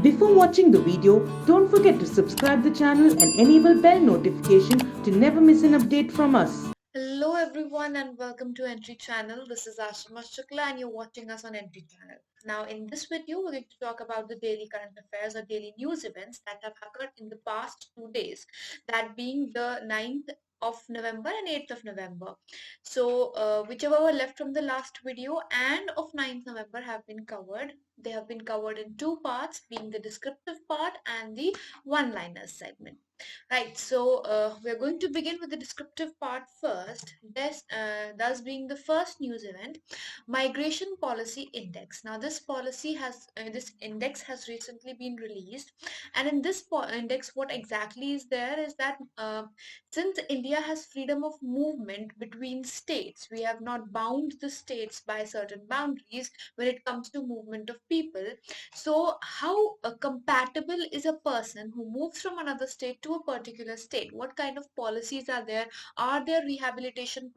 Before watching the video, don't forget to subscribe the channel and enable bell notification to never miss an update from us. Hello everyone and welcome to Entry channel. This is Ashima and you're watching us on Entry channel. Now in this video we're going to talk about the daily current affairs or daily news events that have occurred in the past 2 days, that being the 9th of November and 8th of November. So whichever were left from the last video and of 9th November have been covered. They have been covered in two parts, being the descriptive part and the one-liners segment. Right, so we're going to begin with the descriptive part first. Thus being the first news event, Migration Policy Index. Now, this index has recently been released, and in this index, what exactly is there is that since India has freedom of movement between states, we have not bound the states by certain boundaries when it comes to movement of people. So, how compatible is a person who moves from another state to a particular state? What kind of policies are there? Are there rehabilitation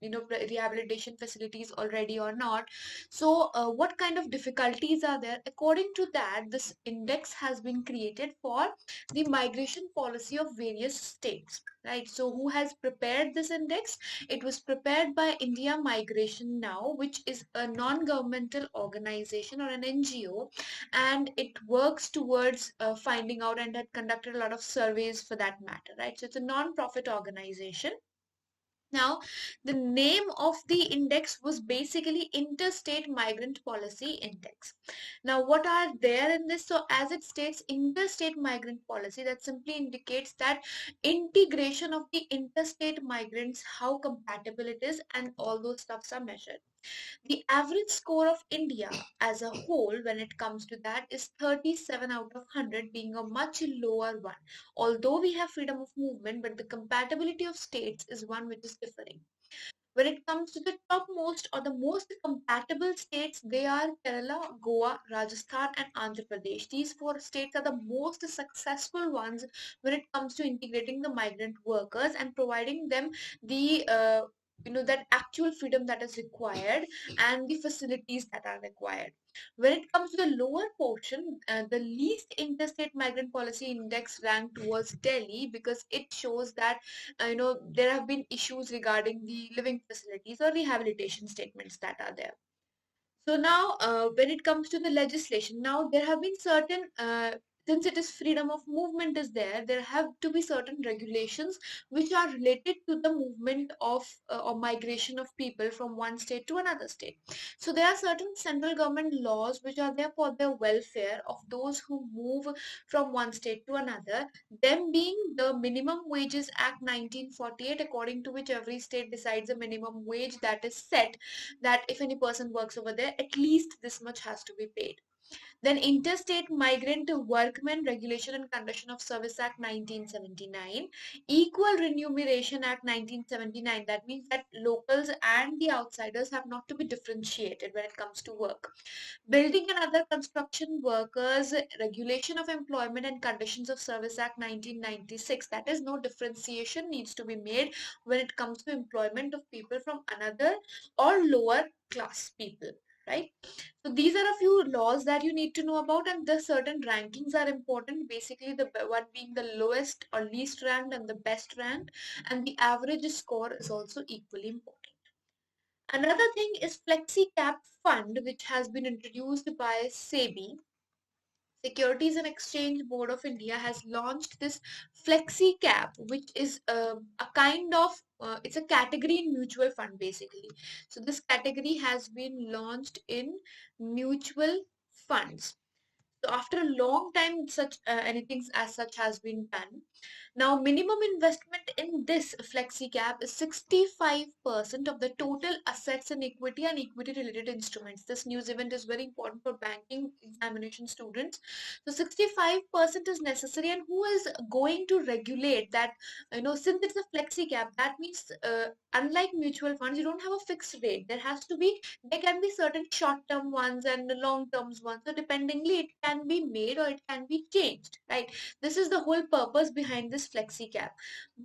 rehabilitation facilities already or not? So, what kind of difficulties are there? According to that, this index has been created for the migration policy of various states. Right. So, who has prepared this index? It was prepared by India Migration Now, which is a non-governmental organization or an NGO, and it works towards finding out and had conducted a lot of surveys for that matter, right? So it's a non-profit organization. Now, the name of the index was basically Interstate Migrant Policy Index. Now, what are there in this? So, as it states, Interstate Migrant Policy, that simply indicates that integration of the interstate migrants, how compatible it is, and all those stuffs are measured. The average score of India as a whole when it comes to that is 37 out of 100, being a much lower one. Although we have freedom of movement, but the compatibility of states is one which is differing. When it comes to the topmost or the most compatible states, they are Kerala, Goa, Rajasthan, and Andhra Pradesh. These four states are the most successful ones when it comes to integrating the migrant workers and providing them the that actual freedom that is required and the facilities that are required. When it comes to the lower portion, the least interstate migrant policy index ranked was Delhi, because it shows that there have been issues regarding the living facilities or rehabilitation statements that are there. So now, when it comes to the legislation, now there have been certain, since it is freedom of movement is there have to be certain regulations which are related to the movement of or migration of people from one state to another state. So there are certain central government laws which are there for the welfare of those who move from one state to another. Them being the Minimum Wages Act 1948, according to which every state decides a minimum wage that is set, that if any person works over there, at least this much has to be paid. Then Interstate Migrant Workmen Regulation and Condition of Service Act 1979, Equal Remuneration Act 1979. That means that locals and the outsiders have not to be differentiated when it comes to work. Building and Other Construction Workers Regulation of Employment and Conditions of Service Act 1996. That is, no differentiation needs to be made when it comes to employment of people from another or lower class people, right? So these are a few laws that you need to know about, and the certain rankings are important. Basically, the one being the lowest or least ranked and the best ranked, and the average score is also equally important. Another thing is Flexi Cap Fund, which has been introduced by SEBI. Securities and Exchange Board of India has launched this Flexi Cap, which is a kind of it's a category in mutual fund basically. So this category has been launched in mutual funds. So after a long time, such anything as such has been done. Now, minimum investment in this flexi cap is 65% of the total assets and equity related instruments. This news event is very important for banking examination students. So 65% is necessary, and who is going to regulate that? Since it's a flexi cap, that means unlike mutual funds, you don't have a fixed rate. There can be certain short term ones and long term ones. So dependingly, it can can be made or it can be changed, right? This is the whole purpose behind this Flexi Cap.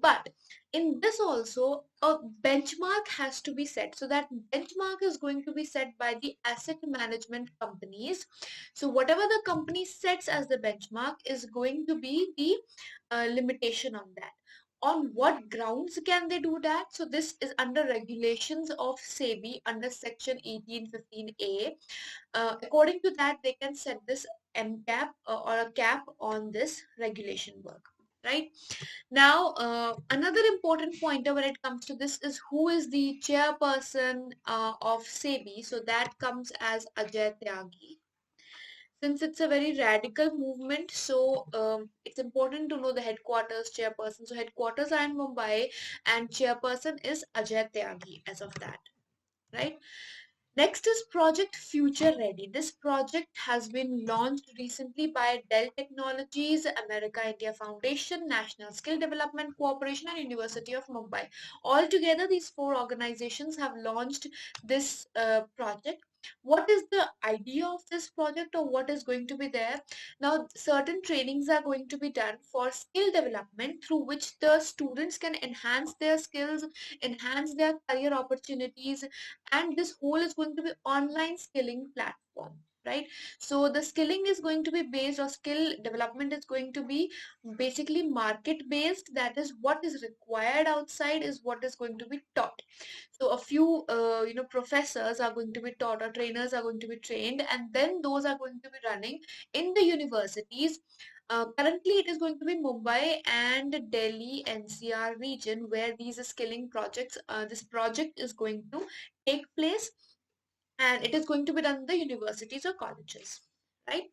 But in this also, a benchmark has to be set. So that benchmark is going to be set by the asset management companies. So whatever the company sets as the benchmark is going to be the limitation on that. On what grounds can they do that? So this is under regulations of SEBI under section 1815A. According to that, they can set this MCAP or a cap on this regulation work, right? Now, another important pointer when it comes to this is who is the chairperson of SEBI. So that comes as Ajay Tyagi. Since it's a very radical movement, so it's important to know the headquarters chairperson. So headquarters are in Mumbai and chairperson is Ajay Tyagi as of that, right? Next is Project Future Ready. This project has been launched recently by Dell Technologies, America India Foundation, National Skill Development Corporation, and University of Mumbai. Altogether, these four organizations have launched this project. What is the idea of this project or what is going to be there? Now, certain trainings are going to be done for skill development through which the students can enhance their skills, enhance their career opportunities, and this whole is going to be online skilling platform, right? So the skilling is going to be based, or skill development is going to be basically market based. That is, what is required outside is what is going to be taught. So a few professors are going to be taught or trainers are going to be trained, and then those are going to be running in the universities. Currently, it is going to be Mumbai and Delhi NCR region where these skilling projects, this project is going to take place, and it is going to be done in the universities or colleges, right?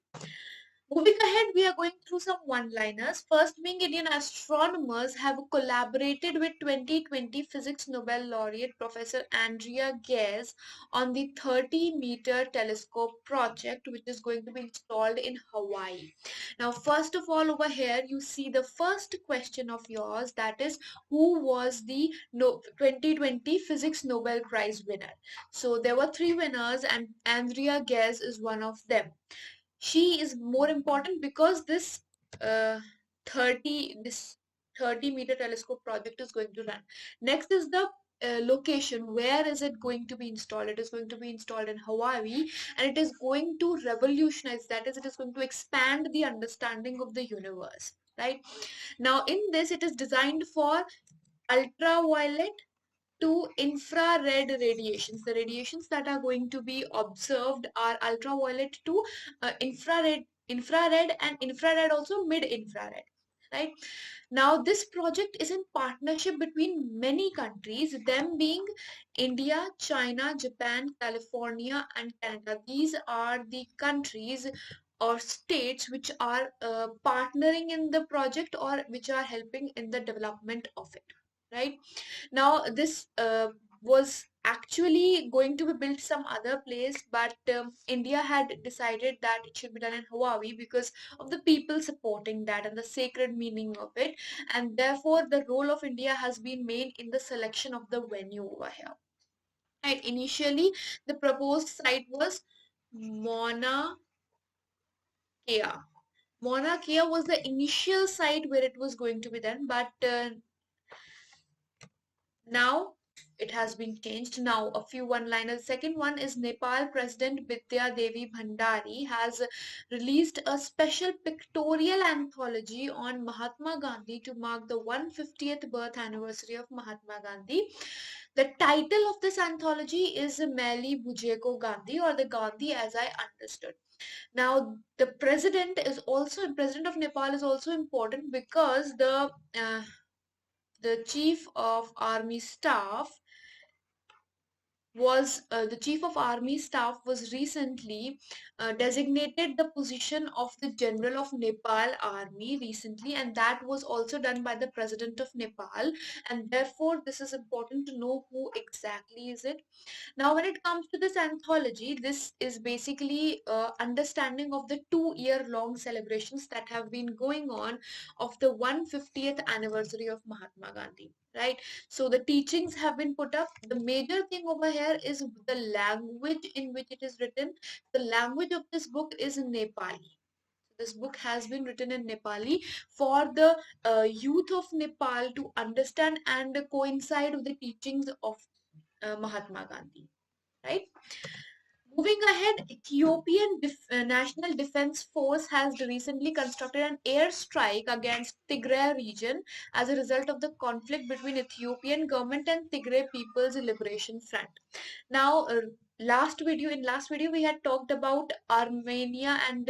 Moving ahead, we are going through some one-liners. First being, Indian astronomers have collaborated with 2020 Physics Nobel laureate Professor Andrea Ghez on the 30-meter telescope project, which is going to be installed in Hawaii. Now, first of all, over here, you see the first question of yours, that is, who was the 2020 Physics Nobel Prize winner? So there were three winners, and Andrea Ghez is one of them. She is more important because this uh, 30-meter telescope project is going to run. Next is the location. Where is it going to be installed? It is going to be installed in Hawaii, and it is going to revolutionize, that is, it is going to expand the understanding of the universe, right? Now in this, it is designed for ultraviolet to infrared radiations. The radiations that are going to be observed are ultraviolet to infrared, and infrared also mid-infrared. Right now, this project is in partnership between many countries, them being India, China, Japan, California, and Canada. These are the countries or states which are partnering in the project or which are helping in the development of it. Right now, this was actually going to be built some other place, but India had decided that it should be done in Hawaii because of the people supporting that and the sacred meaning of it, and therefore the role of India has been made in the selection of the venue over here. Right, initially the proposed site was Mauna Kea. Mauna Kea was the initial site where it was going to be done, but now it has been changed. Now a few one-liners. Second one is Nepal President Vidya Devi Bhandari has released a special pictorial anthology on Mahatma Gandhi to mark the 150th birth anniversary of Mahatma Gandhi. The title of this anthology is Meli Bujeko Gandhi, or the Gandhi as I understood. Now the president of Nepal is also important because the chief of army staff was recently designated the position of the general of Nepal army recently, and that was also done by the president of Nepal, and therefore this is important to know who exactly is it. Now, when it comes to this anthology, this is basically understanding of the 2-year long celebrations that have been going on of the 150th anniversary of Mahatma Gandhi, right? So the teachings have been put up. The major thing over here is the language in which it is written. The language of this book is Nepali. This book has been written in Nepali for the youth of Nepal to understand and coincide with the teachings of Mahatma Gandhi, right? Moving ahead, Ethiopian National Defense Force has recently constructed an airstrike against Tigray region as a result of the conflict between Ethiopian government and Tigray People's Liberation Front. Now, in last video we had talked about Armenia and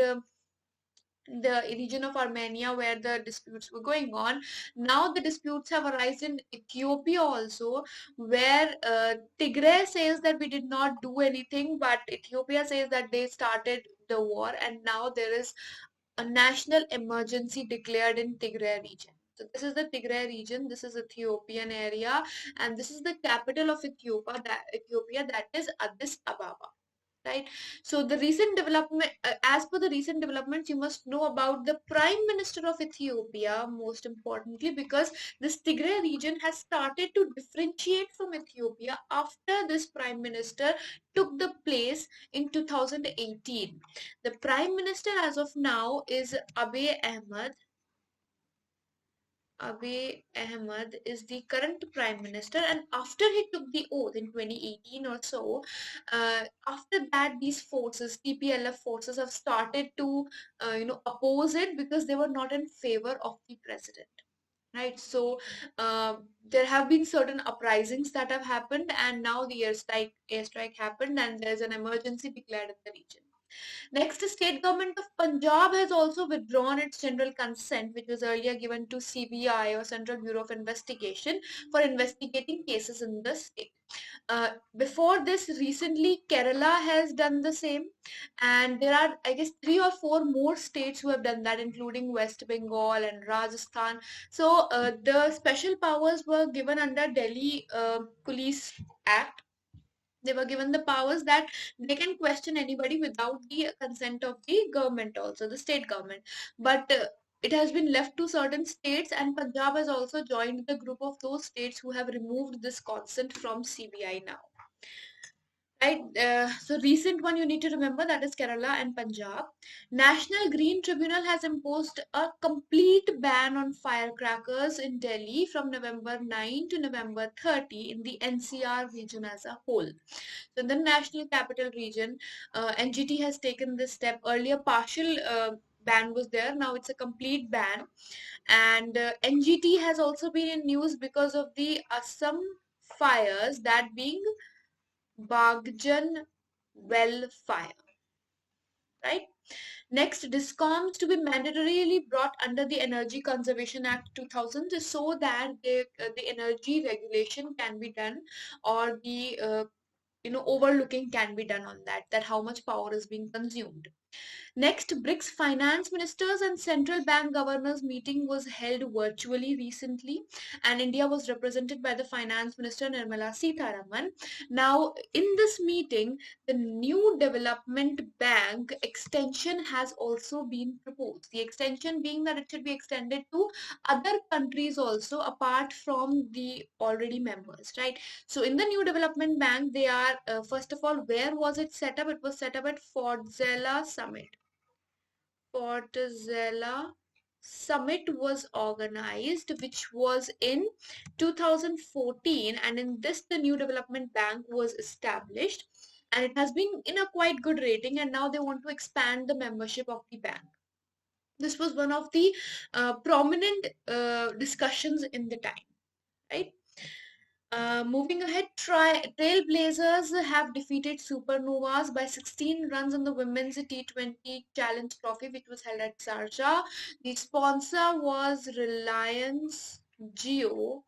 the region of Armenia where the disputes were going on. Now the disputes have arisen in Ethiopia also, where Tigray says that we did not do anything, but Ethiopia says that they started the war, and now there is a national emergency declared in Tigray region. So this is the Tigray region, this is Ethiopian area, and this is the capital of Ethiopia, that is Addis Ababa, right? So the recent development, as per the recent developments, you must know about the Prime Minister of Ethiopia, most importantly, because this Tigray region has started to differentiate from Ethiopia after this Prime Minister took the place in 2018. The Prime Minister as of now is Abiy Ahmed. Abiy Ahmed is the current prime minister, and after he took the oath in 2018 or so, after that these forces, TPLF forces, have started to oppose it because they were not in favor of the president. Right, so there have been certain uprisings that have happened, and now the airstrike happened, and there's an emergency declared in the region. Next, the state government of Punjab has also withdrawn its general consent, which was earlier given to CBI or Central Bureau of Investigation for investigating cases in the state. Before this, recently Kerala has done the same, and there are, I guess, 3 or 4 more states who have done that, including West Bengal and Rajasthan. So the special powers were given under Delhi Police Act. They were given the powers that they can question anybody without the consent of the government, also the state government. But it has been left to certain states, and Punjab has also joined the group of those states who have removed this consent from CBI now. Right, so recent one you need to remember, that is Kerala and Punjab. National Green Tribunal has imposed a complete ban on firecrackers in Delhi from November 9 to November 30 in the NCR region as a whole. So in the National Capital Region, NGT has taken this step. Earlier partial ban was there, now it's a complete ban. And NGT has also been in news because of the Assam fires, that being Bagjan well fire, right? Next, discoms to be mandatorily brought under the Energy Conservation Act 2000 so that the energy regulation can be done, or the overlooking can be done on that how much power is being consumed. Next, BRICS finance ministers and central bank governors meeting was held virtually recently, and India was represented by the finance minister Nirmala Sitharaman. Now, in this meeting, the new development bank extension has also been proposed. The extension being that it should be extended to other countries also apart from the already members, right? So in the new development bank, they are, first of all, where was it set up? It was set up at Fortzella Summit. Fortzella Summit was organized, which was in 2014, and in this the new development bank was established, and it has been in a quite good rating, and now they want to expand the membership of the bank. This was one of the prominent discussions in the time, right? Moving ahead, Trailblazers have defeated Supernovas by 16 runs in the Women's T20 Challenge Trophy, which was held at Sharjah. The sponsor was Reliance Jio.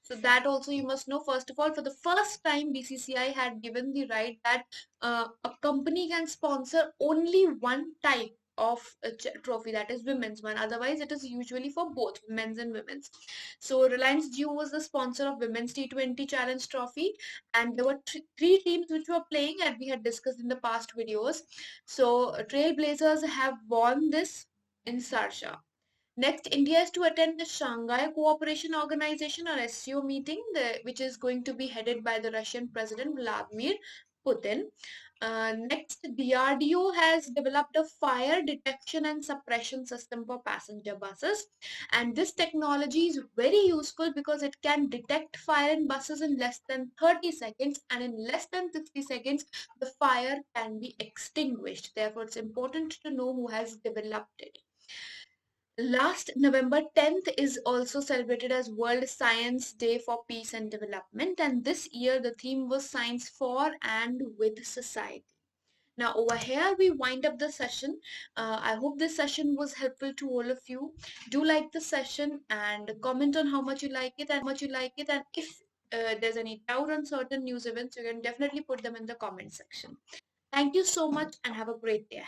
So that also you must know. First of all, for the first time, BCCI had given the right that a company can sponsor only one type of a trophy, that is women's one. Otherwise, it is usually for both men's and women's. So Reliance Jio was the sponsor of Women's T20 Challenge Trophy, and there were 3 teams which were playing, and we had discussed in the past videos. So Trailblazers have won this in Sharjah. Next, India is to attend the Shanghai Cooperation Organization or SCO meeting, which is going to be headed by the Russian President Vladimir Putin. Next, DRDO has developed a fire detection and suppression system for passenger buses. And this technology is very useful because it can detect fire in buses in less than 30 seconds, and in less than 60 seconds, the fire can be extinguished. Therefore, it's important to know who has developed it. Last November 10th is also celebrated as World Science Day for Peace and Development, and this year the theme was Science for and with Society. Now over here we wind up the session. I hope this session was helpful to all of you. Do like the session and comment on how much you like it, and if there's any doubt on certain news events, you can definitely put them in the comment section. Thank you so much and have a great day ahead.